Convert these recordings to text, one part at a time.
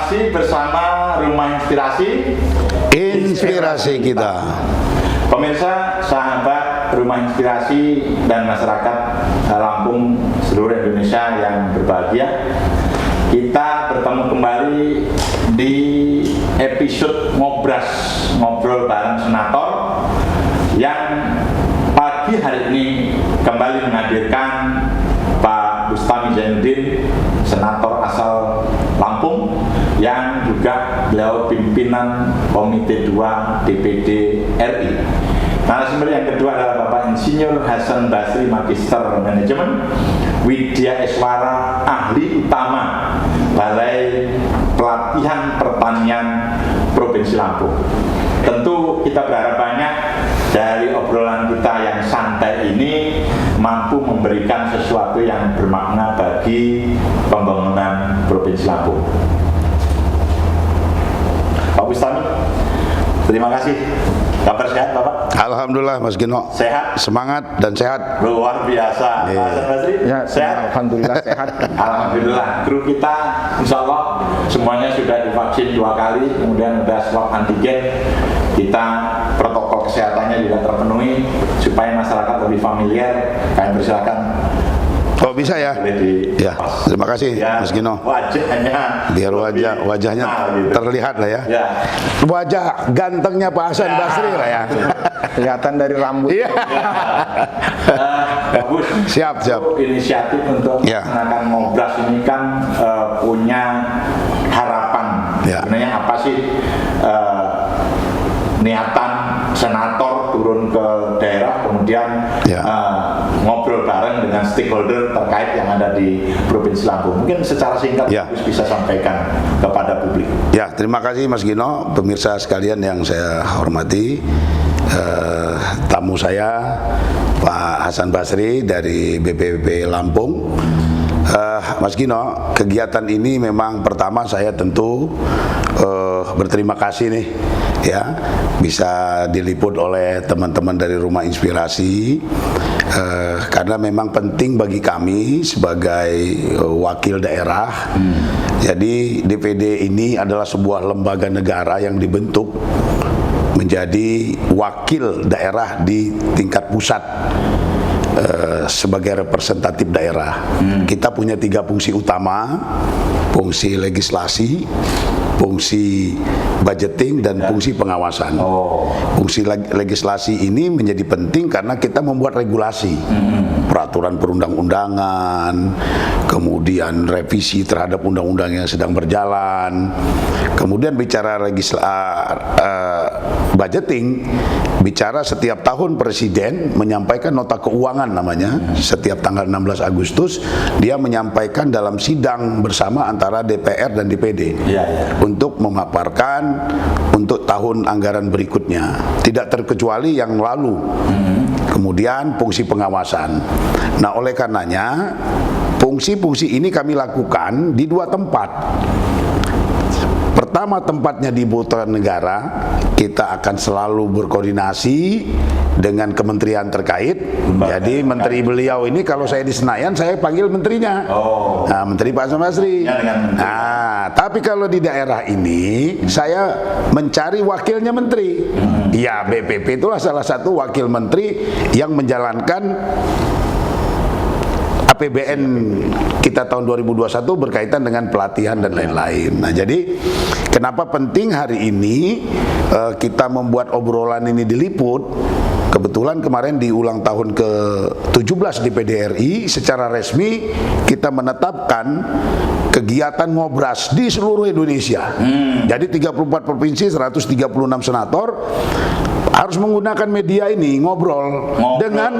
Masih bersama Rumah Inspirasi, inspirasi kita. Pemirsa, sahabat Rumah Inspirasi dan masyarakat Lampung seluruh Indonesia yang berbahagia, kita bertemu kembali di episode Ngobras, ngobrol bareng senator, yang pagi hari ini kembali menghadirkan Pak Bustami Zainuddin, senator asal Lampung, yang juga beliau pimpinan Komite 2 DPD RI. Narasumber yang kedua adalah Bapak Insinyur Hasan Basri, Magister Manajemen, Widya Eswara, ahli utama Balai Pelatihan Pertanian Provinsi Lampung. Tentu kita berharap banyak dari obrolan kita yang santai ini mampu memberikan sesuatu yang bermakna bagi pembangunan Provinsi Lampung. Pak Bustami, terima kasih. Kabar sehat, Bapak? Alhamdulillah, Mas Gino. Sehat? Semangat dan sehat. Luar biasa. Pak Hasan Basri, Ya, sehat? Alhamdulillah sehat. Alhamdulillah. Kru kita insya Allah semuanya sudah divaksin 2 kali, kemudian sudah swab antigen. Kita protokol kesehatannya juga terpenuhi supaya masyarakat lebih familiar. Kami persilakan. Oh, bisa ya? Ya, terima kasih Ya, Mas Gino. wajahnya Biar wajahnya gitu. terlihat lah ya. Ya. Wajah gantengnya Pak Hasan Basri lah ya. Kelihatan dari rambut. Iya. Bagus. Siap. Inisiatif untuk Ya. melaksanakan Ngobras ini kan punya harapan. Ya. Sebenarnya apa sih niatan senator turun ke daerah, kemudian Ya. ngobrol bareng dengan stakeholder terkait yang ada di Provinsi Lampung. Mungkin secara singkat Ya. Gus bisa sampaikan kepada publik. Ya, terima kasih Mas Gino, pemirsa sekalian yang saya hormati. Tamu saya Pak Hasan Basri dari BPP Lampung. Mas Gino, kegiatan ini memang pertama saya tentu berterima kasih nih ya, bisa diliput oleh teman-teman dari Rumah Inspirasi, karena memang penting bagi kami sebagai wakil daerah. Jadi DPD ini adalah sebuah lembaga negara yang dibentuk menjadi wakil daerah di tingkat pusat. Sebagai representatif daerah, kita punya 3 fungsi utama: fungsi legislasi, fungsi budgeting, dan fungsi pengawasan. Fungsi legislasi ini menjadi penting karena kita membuat regulasi, peraturan perundang-undangan, kemudian revisi terhadap undang-undang yang sedang berjalan. Kemudian bicara budgeting, bicara setiap tahun Presiden menyampaikan nota keuangan namanya, setiap tanggal 16 Agustus dia menyampaikan dalam sidang bersama antara DPR dan DPD untuk memaparkan untuk tahun anggaran berikutnya, tidak terkecuali yang lalu. Kemudian fungsi pengawasan. Nah, oleh karenanya fungsi-fungsi ini kami lakukan di 2 tempat. Pertama, tempatnya di Ibu Kota Negara, kita akan selalu berkoordinasi dengan kementerian terkait. Jadi menteri beliau ini kalau saya di Senayan, saya panggil menterinya. Nah, Menteri Pak Hasan Basri. Nah, tapi kalau di daerah ini, saya mencari wakilnya menteri. Ya, BPP itulah salah satu wakil menteri yang menjalankan APBN kita tahun 2021 berkaitan dengan pelatihan dan lain-lain. Nah, jadi kenapa penting hari ini kita membuat obrolan ini diliput? Kebetulan kemarin di ulang tahun ke-17 DPD RI secara resmi kita menetapkan kegiatan Ngobras di seluruh Indonesia. Jadi 34 provinsi, 136 senator harus menggunakan media ini ngobrol dengan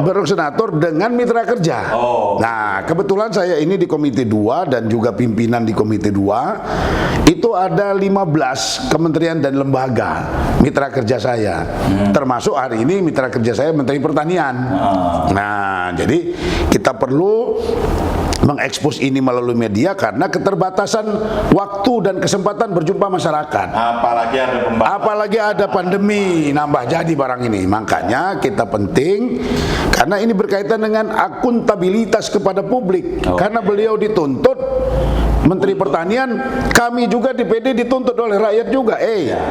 bareng senator dengan mitra kerja. Nah, kebetulan saya ini di Komite 2 dan juga pimpinan di Komite 2 itu ada 15 kementerian dan lembaga mitra kerja saya. Termasuk hari ini mitra kerja saya Menteri Pertanian. Nah, jadi kita perlu mengekspos ini melalui media karena keterbatasan waktu dan kesempatan berjumpa masyarakat. Apalagi ada pandemi nambah jadi barang ini. Makanya kita penting karena ini berkaitan dengan akuntabilitas kepada publik. Karena beliau dituntut Menteri Pertanian, kami juga DPD dituntut oleh rakyat juga.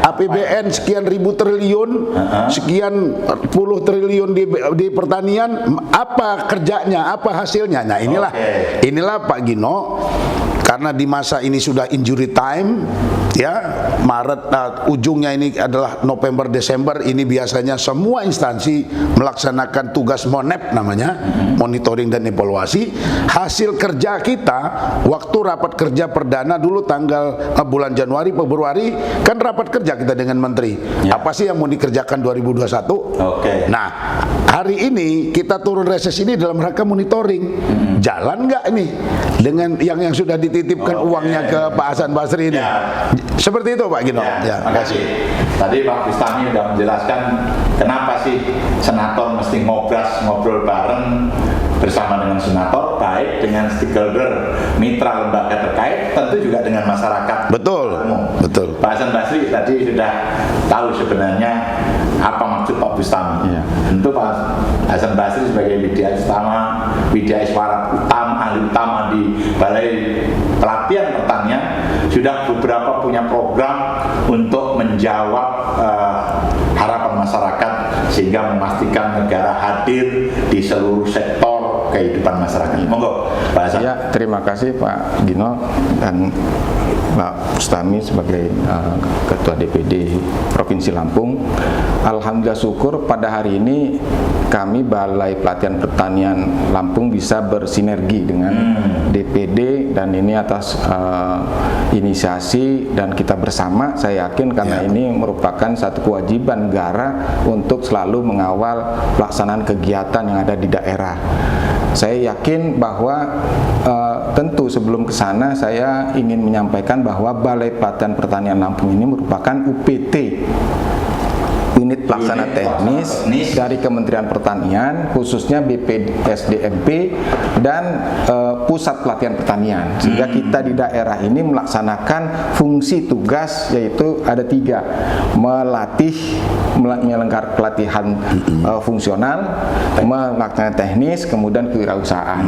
APBN sekian ribu triliun, sekian puluh triliun di pertanian, apa kerjanya, apa hasilnya? Nah inilah Pak Gino, karena di masa ini sudah injury time, ya Maret, ujungnya ini adalah November Desember, ini biasanya semua instansi melaksanakan tugas MONEP namanya, monitoring dan evaluasi hasil kerja kita. Waktu rapat kerja perdana dulu tanggal bulan Januari Februari kan rapat kerja kita dengan menteri, apa sih yang mau dikerjakan 2021. Nah hari ini kita turun reses ini dalam rangka monitoring, jalan nggak ini dengan yang sudah dititipkan uangnya ke Pak Hasan Basri ini. Seperti itu Pak Gino. Terima kasih. Tadi Pak Bustami sudah menjelaskan kenapa sih senator mesti ngobrol bareng bersama dengan senator, baik dengan stakeholder, mitra lembaga terkait, tentu juga dengan masyarakat. Betul. Pak Hasan Basri tadi sudah tahu sebenarnya apa maksud Pak Bustami. Tentu Pak Hasan Basri sebagai widya iswara utama, ahli utama di Balai Pelatihan Pertanian, sudah beberapa punya program untuk menjawab harapan masyarakat sehingga memastikan negara hadir di seluruh sektor kehidupan masyarakat. Monggo, Pak Hasan. Ya, terima kasih Pak Gino dan Pak Bustami sebagai Ketua DPD Provinsi Lampung. Alhamdulillah syukur pada hari ini kami Balai Pelatihan Pertanian Lampung bisa bersinergi dengan DPD, dan ini atas inisiasi dan kita bersama, saya yakin karena ini merupakan satu kewajiban negara untuk selalu mengawal pelaksanaan kegiatan yang ada di daerah. Saya yakin bahwa tentu sebelum ke sana saya ingin menyampaikan bahwa Balai Pelatihan Pertanian Lampung ini merupakan UPT, unit pelaksana teknis dari Kementerian Pertanian, khususnya BPSDMP dan Pusat Pelatihan Pertanian, sehingga kita di daerah ini melaksanakan fungsi tugas yaitu ada 3: menyelenggarkan pelatihan fungsional, melaksanakan teknis, kemudian kewirausahaan,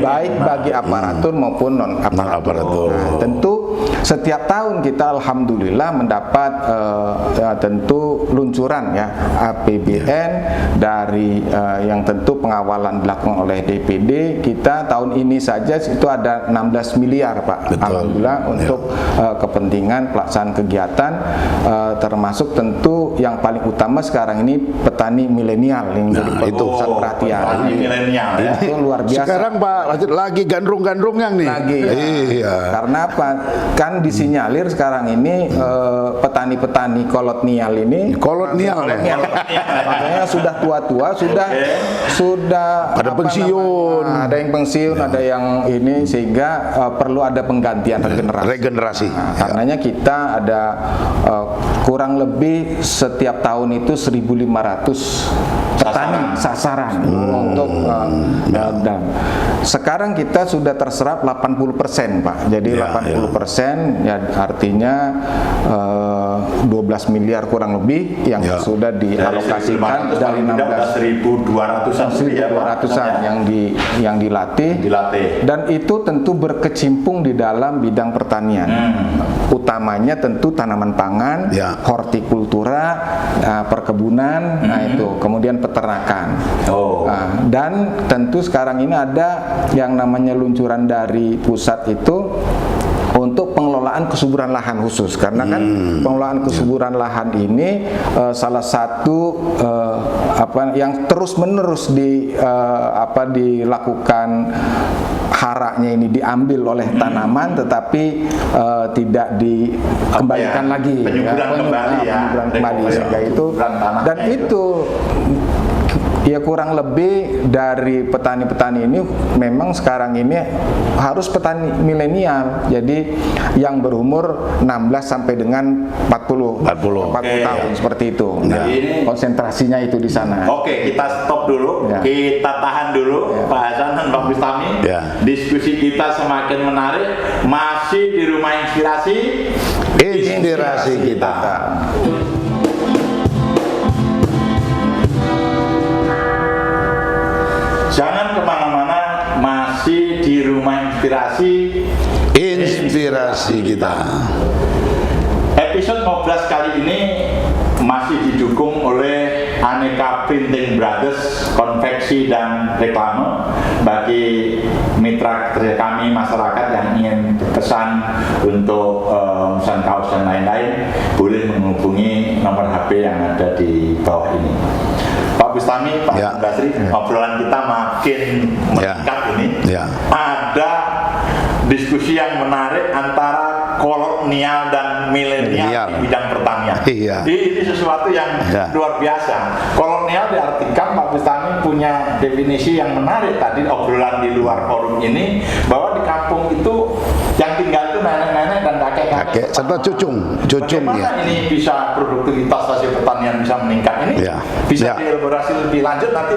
baik bagi aparatur maupun non aparatur. Tentu setiap tahun kita alhamdulillah mendapat tentu luncuran APBN dari yang tentu pengawalan dilakukan oleh DPD. Kita tahun ini saja itu ada 16 miliar Pak. Alhamdulillah untuk kepentingan pelaksanaan kegiatan, termasuk tentu yang paling utama sekarang ini petani milenial yang jadi pusat perhatian. Petani milenial itu luar biasa. Sekarang Pak lagi gandrung-gandrungnya nih. Karena apa? Kan disinyalir sekarang ini petani-petani kolonial ini makanya sudah tua-tua, sudah pada pensiun, ada yang pensiun, ada yang ini, sehingga perlu ada penggantian regenerasi. Karenanya kita ada kurang lebih setiap tahun itu 1.500 petani sasaran untuk dan sekarang kita sudah terserap 80% Pak. Jadi 80% ya artinya 12 miliar kurang lebih yang sudah dialokasikan dari 1.200-an yang dilatih, dan itu tentu berkecimpung di dalam bidang pertanian. Utamanya tentu tanaman pangan, hortikultura, perkebunan, itu kemudian peternakan. Dan tentu sekarang ini ada yang namanya luncuran dari pusat itu untuk pengelolaan kesuburan lahan khusus, karena kan pengelolaan kesuburan lahan ini salah satu yang terus-menerus dilakukan. Haraknya ini diambil oleh tanaman, tetapi tidak dikembalikan lagi, penyuburan kembali, sehingga itu dan itu ya kurang lebih dari petani-petani ini memang sekarang ini harus petani milenial, jadi yang berumur 16 sampai dengan 40 tahun seperti itu. Nah, konsentrasinya itu di sana. Oke, kita stop dulu, kita tahan dulu, Pak Hasan dan Pak Bustami. Diskusi kita semakin menarik, masih di Rumah Inspirasi kita. Jangan kemana-mana, masih di Rumah Inspirasi aspirasi kita. Episode Ngobras kali ini masih didukung oleh Aneka Printing Brothers, konveksi dan reklame. Bagi mitra kerja kami masyarakat yang ingin berpesan untuk pesan kaos dan lain-lain, boleh menghubungi nomor HP yang ada di bawah ini. Pak Bustami, Pak Basri, obrolan kita makin meningkat ini. Ada diskusi yang menarik antara kolonial dan milenial di bidang pertanian. Ini sesuatu yang luar biasa. Kolonial diartikan, Pak Bustami punya definisi yang menarik tadi obrolan di luar forum ini, bahwa di kampung itu yang tinggal itu nenek-nenek dan kakek-kakek serta cucung. Bagaimana ini bisa produktivitas hasil pertanian bisa meningkat ini? Bisa dielaborasi lebih lanjut nanti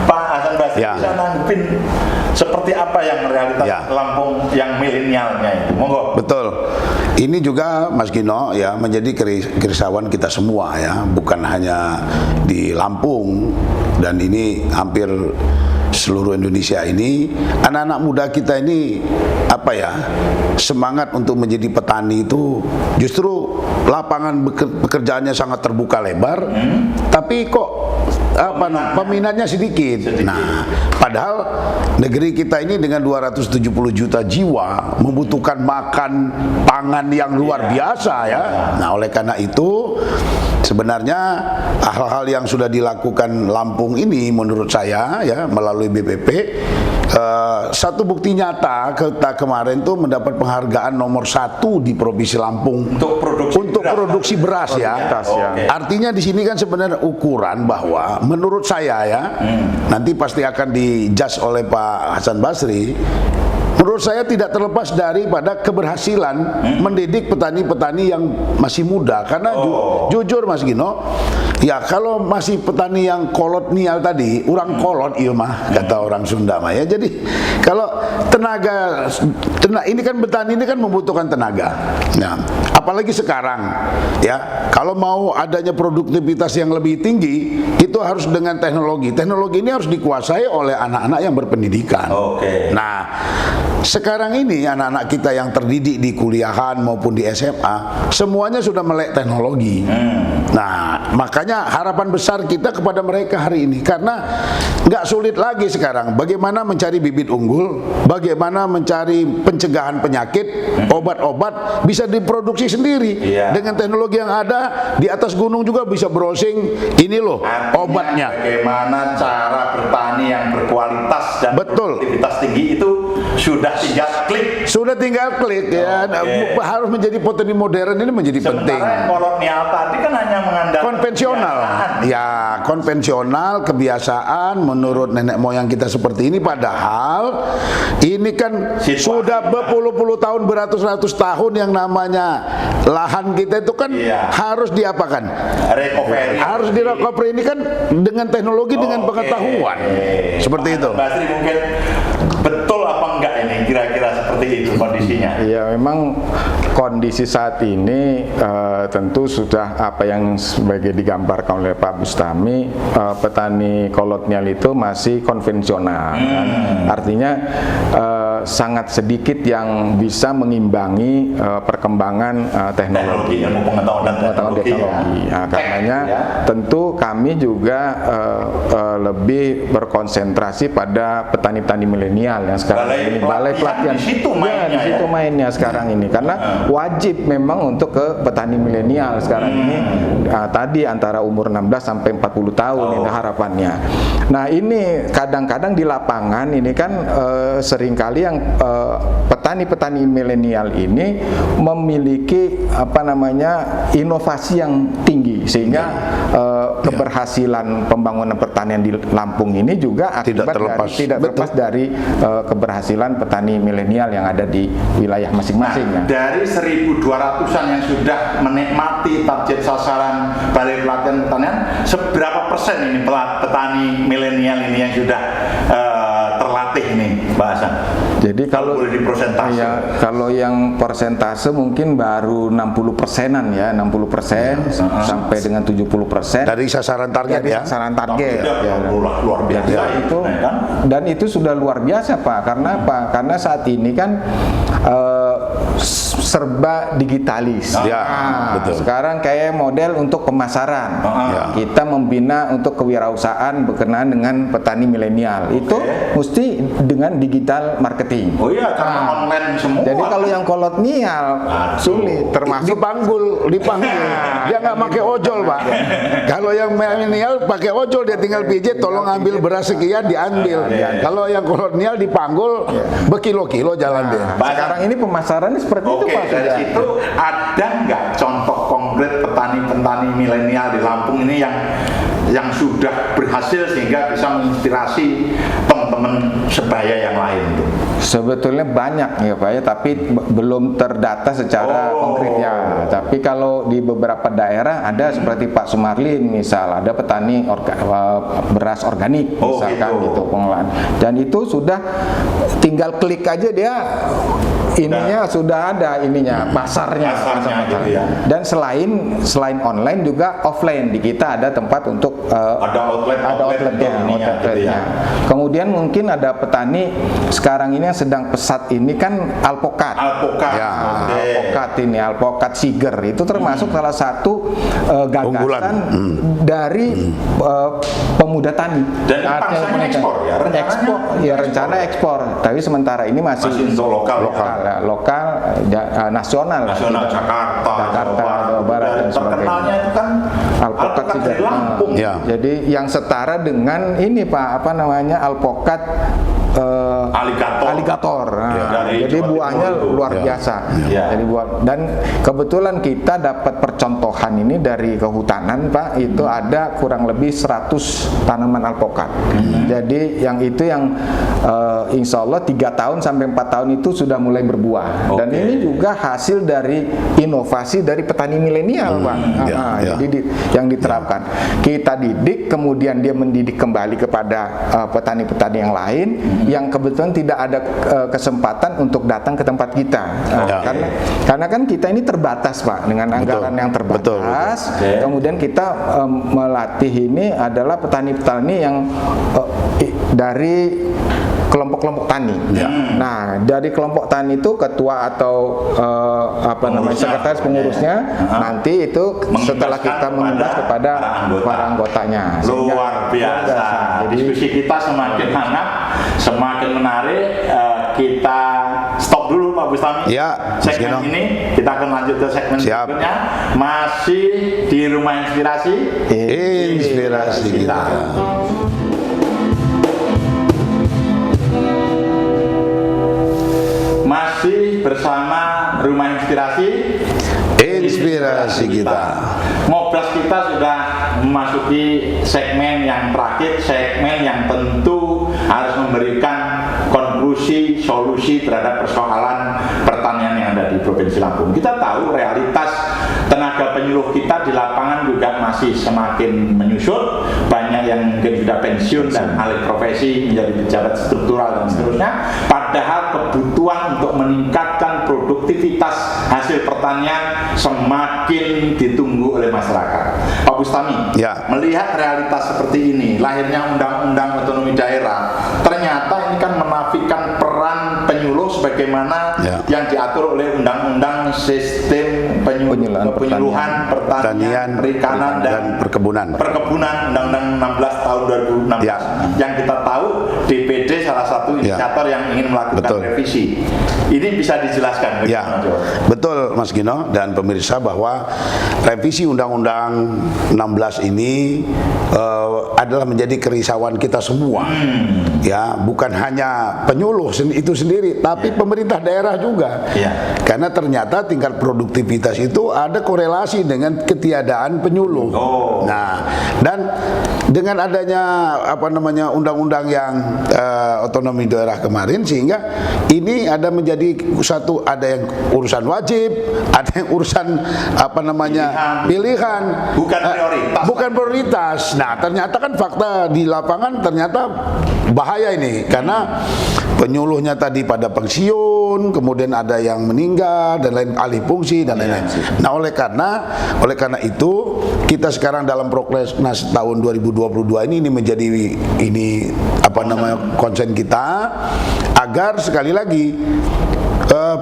Pak Hasan Basri bisa nanggepin seperti apa yang realitas Lampung yang milenialnya itu. Monggo. Betul. Ini juga Mas Gino ya menjadi kerisauan kita semua ya, bukan hanya di Lampung dan ini hampir seluruh Indonesia ini. Anak-anak muda kita ini apa ya, semangat untuk menjadi petani itu justru lapangan pekerjaannya sangat terbuka lebar, tapi kok peminatnya sedikit. Nah, padahal negeri kita ini dengan 270 juta jiwa membutuhkan makan pangan yang luar biasa ya. Nah, oleh karena itu sebenarnya hal-hal yang sudah dilakukan Lampung ini menurut saya ya melalui BPP, satu bukti nyata kita kemarin tuh mendapat penghargaan nomor 1 di Provinsi Lampung untuk produksi beras ya. Artinya di sini kan sebenarnya ukuran bahwa menurut saya ya, nanti pasti akan dijudge oleh Pak Hasan Basri. Menurut saya tidak terlepas daripada keberhasilan mendidik petani-petani yang masih muda. Karena jujur Mas Gino, ya kalau masih petani yang kolonial tadi, orang kolot iya mah, kata orang Sunda mah ya. Jadi kalau tenaga ini kan petani ini kan membutuhkan tenaga. Nah, apalagi sekarang ya, kalau mau adanya produktivitas yang lebih tinggi, itu harus dengan teknologi. Teknologi ini harus dikuasai oleh anak-anak yang berpendidikan. Nah, sekarang ini anak-anak kita yang terdidik di kuliahan maupun di SMA semuanya sudah melek teknologi. Nah, makanya harapan besar kita kepada mereka hari ini, karena nggak sulit lagi sekarang bagaimana mencari bibit unggul, bagaimana mencari pencegahan penyakit, obat-obat bisa diproduksi sendiri dengan teknologi yang ada. Di atas gunung juga bisa browsing, ini loh obatnya. Bagaimana cara bertani yang berkualitas dan produktivitas tinggi itu sudah tinggal klik ya. Harus menjadi petani modern ini menjadi penting. Sementara kolonial tadi kan hanya mengandalkan konvensional ya, konvensional kebiasaan menurut nenek moyang kita seperti ini, padahal ini kan sudah berpuluh-puluh tahun, beratus-ratus tahun yang namanya lahan kita itu kan harus diapakan, harus direcovery. Ini kan dengan teknologi, dengan pengetahuan seperti itu. Basri, mungkin betul apa enggak ini kira-kira seperti itu kondisinya? Ya, memang kondisi saat ini tentu sudah apa yang sebagai digambarkan oleh Pak Bustami, petani kolonial itu masih konvensional. Artinya sangat sedikit yang bisa mengimbangi perkembangan teknologi. Teknologi. Nah, karenanya tentu kami juga lebih berkonsentrasi pada petani-petani milenial yang sekarang ini, balai pelatihan di situ mainnya sekarang ini, karena wajib memang untuk ke petani milenial sekarang ini tadi antara umur 16 sampai 40 tahun ini harapannya. Nah, ini kadang-kadang di lapangan ini kan seringkali yang petani-petani milenial ini memiliki inovasi yang tinggi, sehingga keberhasilan pembangunan pertanian di Lampung ini juga tidak terlepas dari keberhasilan petani milenial yang ada di wilayah masing-masing. Nah, dari 1.200-an yang sudah menikmati target sasaran balai pelatihan pertanian, seberapa persen ini petani milenial ini yang sudah terlatih ini, Pak Hasan? Jadi kalau kalau yang persentase mungkin baru 60%-an ya, 60% sampai dengan 70% dari sasaran target ya. Sasaran target luar biasa itu, dan itu sudah luar biasa Pak. Karena apa? Karena saat ini kan serba digitalis. Ya, betul. Sekarang kayak model untuk pemasaran. Kita membina untuk kewirausahaan berkenaan dengan petani milenial. Itu mesti dengan digital marketing. Oh iya, karena online semua. Jadi kalau yang kolonial sulit, termasuk dipanggul. Dia nggak pakai ojol, Pak. Kalau yang milenial pakai ojol, dia tinggal pijit, tolong ambil beras sekian, diambil. Kalau yang kolonial dipanggul, berkilo-kilo jalan dia. sekarang ini pemasarannya seperti itu, Pak. Dari situ ada nggak contoh konkret petani-petani milenial di Lampung ini yang sudah berhasil sehingga bisa menginspirasi teman-teman sebaya yang lain itu? Sebetulnya banyak ya Pak ya, tapi belum terdata secara konkret ya. Tapi kalau di beberapa daerah ada seperti Pak Sumarlin misal, ada petani beras organik misalkan gitu pengolahan. Dan itu sudah tinggal klik aja dia ininya sudah ada ininya pasarnya. Gitu ya. Dan selain online juga offline di kita ada tempat untuk ada outletnya. Gitu ya. Kemudian mungkin ada petani sekarang ini yang sedang pesat ini kan alpokat. Alpokat siger itu termasuk salah satu gagasan dari pemuda tani. Dan pangsanya ekspor ya, rencana ekspor. Tapi sementara ini masih untuk lokal. Nasional Jakarta, Jawa Barat dan sebagainya. Terkenalnya itu kan alpokat dari Lampung. Jadi yang setara dengan ini Pak, apa namanya, alpokat aligator. Jadi buahnya luar biasa. Jadi dan kebetulan kita dapat percontohan ini dari kehutanan Pak, itu ada kurang lebih 100 tanaman alpokat. Jadi yang insya Allah 3 tahun sampai 4 tahun itu sudah mulai berbuah. Dan ini juga hasil dari inovasi dari petani milenial Pak. Jadi yang diterapkan. Kita didik, kemudian dia mendidik kembali kepada petani-petani yang lain yang kebetulan tidak ada kesempatan untuk datang ke tempat kita. Karena kan kita ini terbatas Pak, dengan anggaran yang terbatas. Kemudian kita melatih ini adalah petani-petani yang dari kelompok-kelompok tani. Nah, dari kelompok tani itu ketua atau sekretaris pengurusnya nanti itu setelah kita mengundang kepada para anggotanya. Luar biasa. Jadi diskusi kita semakin hangat, semakin menarik. Kita stop dulu Pak Bustami. Segmen ini kita akan lanjut ke segmen berikutnya. Masih di Rumah Inspirasi. Inspirasi kita. Masih bersama Rumah Inspirasi kita. Ngobras kita sudah memasuki segmen yang terakhir, segmen yang tentu harus memberikan konklusi, solusi terhadap persoalan pertanian yang ada di Provinsi Lampung. Kita tahu realitas tenaga penyuluh kita di lapangan juga masih semakin menyusut. Banyak yang mungkin sudah pensiun dan alih profesi menjadi pejabat struktural dan seterusnya. Padahal kebutuhan untuk meningkatkan produktivitas hasil pertanian semakin ditunggu oleh masyarakat. Pak Bustami, melihat realitas seperti ini, lahirnya Undang-Undang Otonomi Daerah, ternyata ini kan menafikan peran penyuluh sebagaimana yang diatur oleh Undang-Undang Sistem Penyuluhan Pertanian, Perikanan dan Perkebunan Undang-Undang 16 tahun 2016 yang kita tahu DPD salah satu inisiator yang ingin melakukan revisi. Ini bisa dijelaskan? Betul Mas Gino dan pemirsa, bahwa revisi Undang-Undang 16 ini adalah menjadi kerisauan kita semua. Bukan hanya penyuluh itu sendiri, tapi pemerintah daerah juga. Karena ternyata tingkat produktivitas itu ada korelasi dengan ketiadaan penyuluh. Nah, dan dengan adanya undang-undang yang otonomi daerah kemarin, sehingga ini ada menjadi ada yang urusan wajib, ada yang urusan pilihan, bukan prioritas. Nah, ternyata kan fakta di lapangan ternyata bahaya ini, karena penyuluhnya tadi pada pensiun, kemudian ada yang meninggal dan lain, alih fungsi dan lain-lain. Nah, oleh karena itu kita sekarang dalam Prokles tahun 2022 ini menjadi konsen kita, agar sekali lagi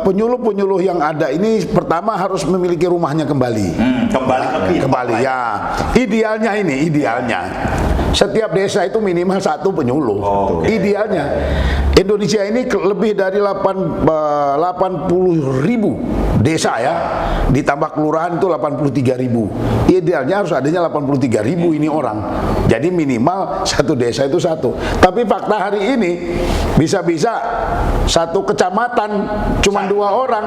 Penyuluh-penyuluh yang ada ini pertama harus memiliki rumahnya kembali. Kembali ya. Idealnya ini, idealnya setiap desa itu minimal satu penyuluh. Idealnya Indonesia ini lebih dari 80.000 desa ya, ditambah kelurahan itu 83.000. Idealnya harus adanya 83.000 ini orang. Jadi minimal satu desa itu satu. Tapi fakta hari ini bisa-bisa satu kecamatan cuma 2 orang,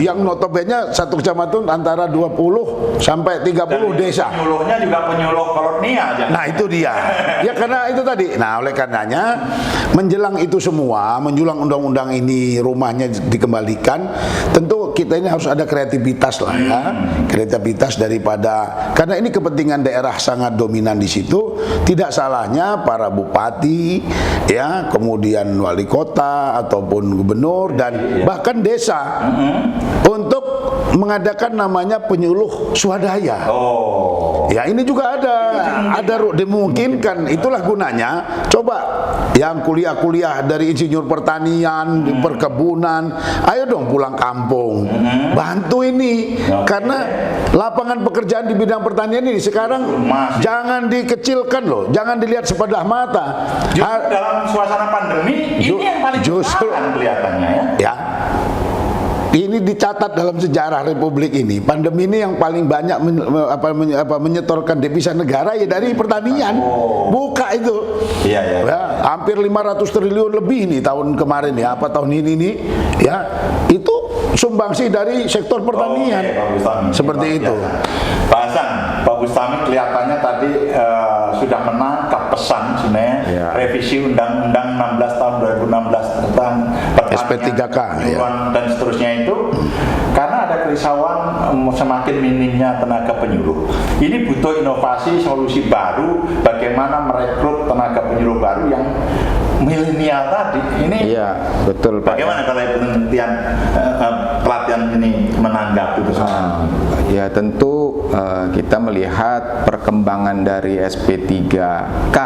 yang notabene satu kecamatan antara 20 sampai 30 desa. Penyuluhnya juga penyuluh kolonial. Nah itu dia. Ya karena itu tadi. Nah oleh karenanya menjelang itu semua, menjelang undang-undang ini rumahnya dikembalikan, tentu kita ini harus ada kreativitas lah ya. Kreativitas daripada, karena ini kepentingan daerah sangat dominan di situ. Tidak salahnya para bupati ya, kemudian wali kota ataupun gubernur dan bahkan desa untuk mengadakan namanya penyuluh swadaya. Ya ini juga ada dimungkinkan. Itulah gunanya. Coba yang kuliah-kuliah dari insinyur pertanian, di perkebunan, ayo dong pulang kampung, bantu ini. Karena lapangan pekerjaan di bidang pertanian ini sekarang jangan dikecilkan loh, jangan dilihat sebelah mata. Dalam suasana pandemi ini yang paling justru kelihatannya ya. Ini dicatat dalam sejarah Republik ini. Pandemi ini yang paling banyak menyetorkan devisa negara ya dari pertanian. Buka itu. Ya, hampir 500 triliun lebih nih tahun kemarin ya, apa tahun ini nih ya. Itu sumbangsi dari sektor pertanian. Seperti itu. Pak Hasan, Pak Bustami kelihatannya tadi sudah menangkap pesan sebenarnya revisi Undang-Undang 16 tahun 2016 tentang SP3K dan seterusnya itu, karena ada kerisauan semakin minimnya tenaga penyuluh. Ini butuh inovasi, solusi baru bagaimana merekrut tenaga penyuluh baru yang milenial tadi. Ini iya, betul Pak. Bagaimana kalau penelitian pelatihan ini menanggapi itu? Ya tentu kita melihat perkembangan dari SP3K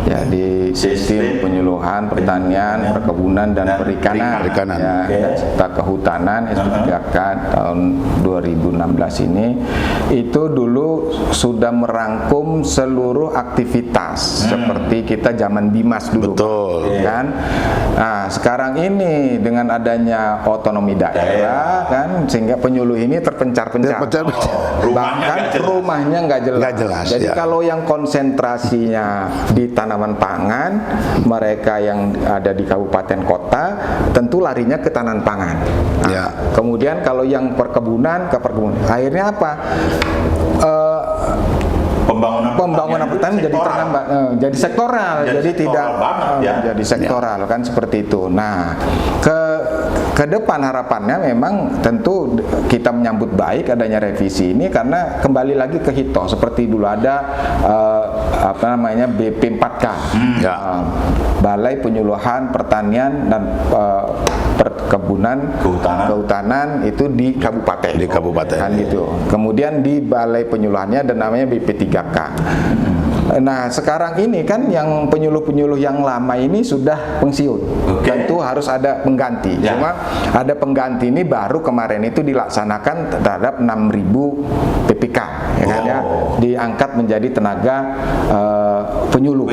ya di sistem penyuluhan pertanian, perkebunan dan perikanan ya, serta kehutanan. SP3K tahun 2016 ini itu dulu sudah merangkum seluruh aktivitas seperti kita zaman Bimas dulu. Betul. Kan? Nah, sekarang ini dengan adanya otonomi daerah kan, sehingga penyuluh ini terpencar-pencar. Bahkan rumahnya nggak jelas. Jadi kalau yang konsentrasinya di tanaman pangan, mereka yang ada di kabupaten kota tentu larinya ke tanaman pangan. Nah, kemudian kalau yang perkebunan ke perkebunan. Akhirnya apa? Pembangunan pertanian jadi ternambah, jadi sektoral, jadi tidak jadi sektoral kan seperti itu. Nah, ke depan harapannya memang tentu kita menyambut baik adanya revisi ini, karena kembali lagi ke hito seperti dulu ada BP4K, Balai Penyuluhan Pertanian dan Perkebunan Kehutanan itu di kabupaten. Kan gitu. Kemudian di Balai Penyuluhannya dan namanya BP3K. Nah sekarang ini kan yang penyuluh-penyuluh yang lama ini sudah pensiun, tentu harus ada pengganti. Cuma ada pengganti ini baru kemarin itu dilaksanakan terhadap 6.000 PPK, ya kan, diangkat menjadi tenaga penyuluh.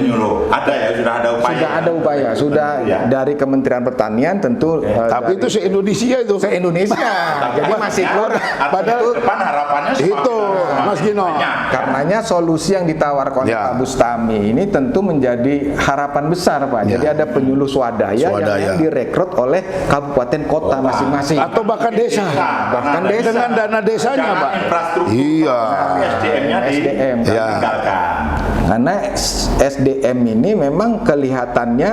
Ada ya, sudah ada upaya. Sudah ada upaya, sudah dari Kementerian Pertanian tentu. Tapi itu se-Indonesia itu. Se-Indonesia. Jadi masih kurang. Padahal depan harapannya itu, Mas Gino. Karenanya solusi yang ditawarkan Pak Bustami ini tentu menjadi harapan besar Pak. Jadi ada penyuluh swadaya yang direkrut oleh kabupaten kota masing-masing. Atau bahkan desa. Bahkan desa. Dengan dana desanya Pak. Infrastruktur. SDM-nya ditinggalkan. Karena SDM ini memang kelihatannya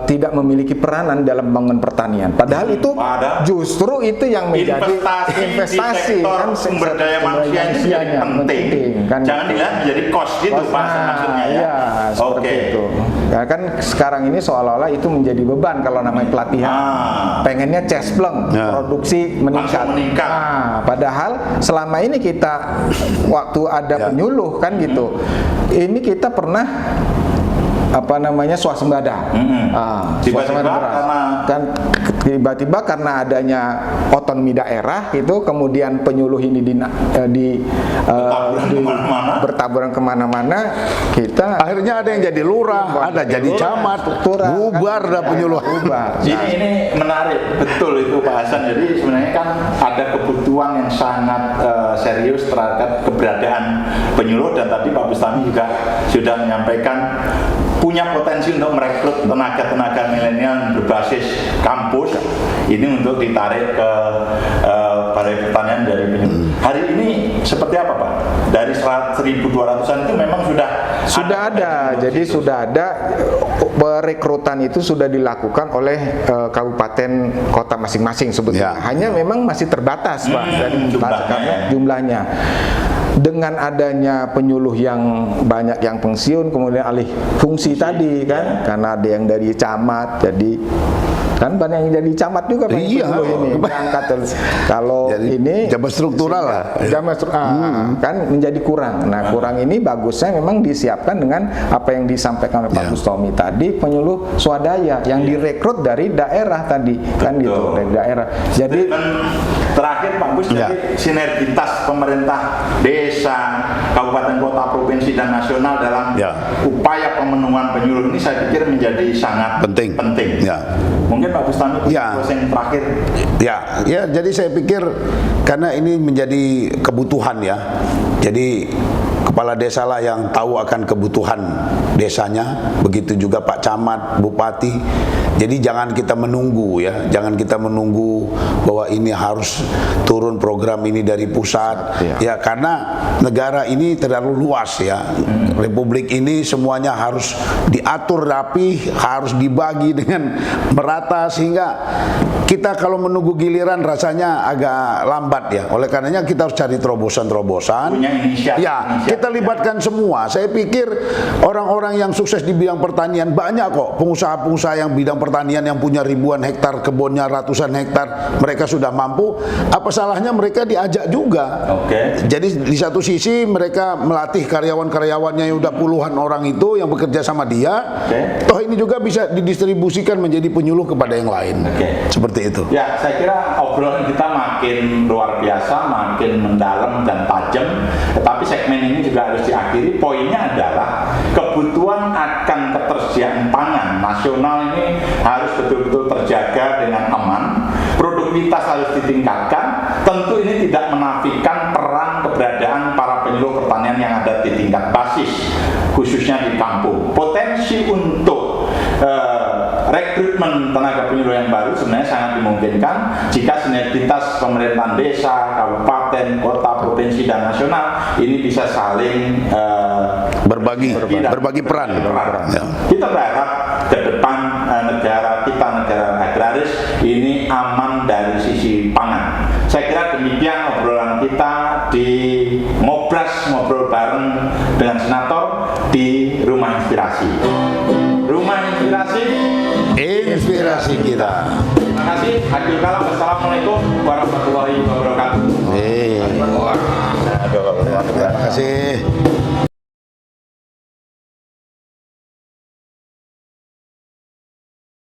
tidak memiliki peranan dalam pembangunan pertanian. Padahal itu justru itu yang menjadi investasi kan, sumber daya manusia ini menjadi penting. Kan jangan dilihat menjadi cost gitu Pak maksudnya ya. Seperti itu. Ya kan sekarang ini seolah-olah itu menjadi beban kalau namanya pelatihan. Pengennya cespleng, produksi meningkat. Padahal selama ini kita waktu ada penyuluh kan gitu. Ini kita pernah swasembada. Tiba-tiba kan tiba-tiba karena adanya otonomi daerah itu, kemudian penyuluh ini bertaburan kemana-mana, kita akhirnya ada yang jadi lurah, ada jadi camat, bubar dah penyuluh. Ini menarik, betul itu Pak Hasan. Jadi sebenarnya kan ada kebutuhan yang sangat serius terhadap keberadaan penyuluh, dan tadi Pak Bustami juga sudah menyampaikan punya potensi untuk merekrut tenaga-tenaga milenial berbasis kampus ini untuk ditarik ke Balai Pertanian dari penyuluh. Hari ini seperti apa Pak? Dari 1.200-an itu memang sudah ada. Jadi sudah ada, perekrutan itu sudah dilakukan oleh kabupaten kota masing-masing sebetulnya. Hanya memang masih terbatas Pak dari jumlahnya. Dengan adanya penyuluh yang banyak yang pensiun, kemudian alih fungsi tadi kan, karena ada yang dari camat, jadi kan banyak yang jadi camat juga Pak. Penyuluh ini diangkat. Kalau jadi, ini jabat struktural lah. Kan menjadi kurang. Nah, kurang ini bagusnya memang disiapkan dengan apa yang disampaikan oleh Pak Bustami tadi, penyuluh swadaya yang direkrut dari daerah tadi. Kan gitu, dari daerah. Jadi terakhir Pak Gus, jadi sinergitas pemerintah desa, kabupaten, kota, provinsi, dan nasional dalam upaya pemenuhan penyuluh ini saya pikir menjadi sangat penting. Mungkin Pak Bustami yang terakhir. Ya, jadi saya pikir karena ini menjadi kebutuhan ya. Jadi kepala desa lah yang tahu akan kebutuhan desanya, begitu juga Pak Camat, Bupati. Jadi jangan kita menunggu ya, jangan kita menunggu bahwa ini harus turun program ini dari pusat ya, karena negara ini terlalu luas ya. Republik ini semuanya harus diatur rapi, harus dibagi dengan merata, sehingga kita kalau menunggu giliran rasanya agak lambat ya. Oleh karenanya kita harus cari terobosan-terobosan. Ya, kita libatkan semua. Saya pikir orang-orang yang sukses di bidang pertanian banyak kok, pengusaha-pengusaha yang bidang pertanian yang punya ribuan hektar kebunnya, ratusan hektar, mereka sudah mampu. Apa salahnya mereka diajak juga? Jadi di satu sisi mereka melatih karyawan-karyawannya yang udah puluhan orang itu yang bekerja sama dia. Toh ini juga bisa didistribusikan menjadi penyuluh kepada yang lain. Seperti itu. Ya, saya kira obrolan kita makin luar biasa, makin mendalam dan tajam. Tetapi segmen ini juga harus diakhiri. Poinnya adalah kebutuhan akan ketersediaan pangan nasional ini harus betul-betul terjaga dengan aman. Produktivitas harus ditingkatkan. Tentu ini tidak menafikan peran keberadaan para penyuluh pertanian yang ada di tingkat basis, khususnya di kampung. Potensi untuk rekrutmen tenaga penyuluh yang baru sebenarnya sangat dimungkinkan jika sinergitas pemerintahan desa, kabupaten, kota, provinsi, dan nasional ini bisa saling berbagi peran. Ya. Kita berharap ke depan negara kita, negara agraris ini aman dari sisi pangan. Saya kira demikian obrolan kita di Ngobras, ngobrol bareng dengan senator di Rumah Inspirasi. Rumah Inspirasi, inspirasi kita. Terima kasih. Akhir kalam, wassalamualaikum warahmatullahi wabarakatuh.